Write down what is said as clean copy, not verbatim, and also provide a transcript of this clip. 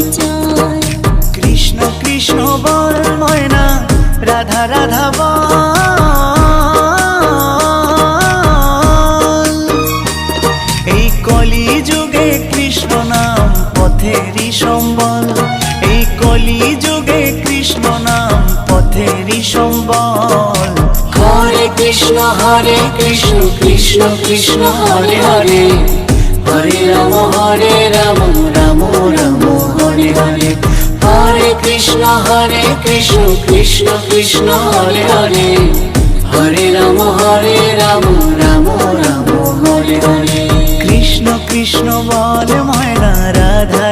পরিচয়। কৃষ্ণ কৃষ্ণ বল ময়না, রাধা রাধা বল। এই কলি যুগে কৃষ্ণ নাম পথেরই সম্বল। এই কলি যুগে কৃষ্ণ নাম পথেরই সম্বল। হরে কৃষ্ণ কৃষ্ণ কৃষ্ণ হরে হরে, হরে রাম রাম রাম হরে হরে। হরে কৃষ্ণ কৃষ্ণ কৃষ্ণ হরে হরে, হরে রাম রাম রাম হরে হরে। কৃষ্ণ কৃষ্ণ বল ময়না, রাধা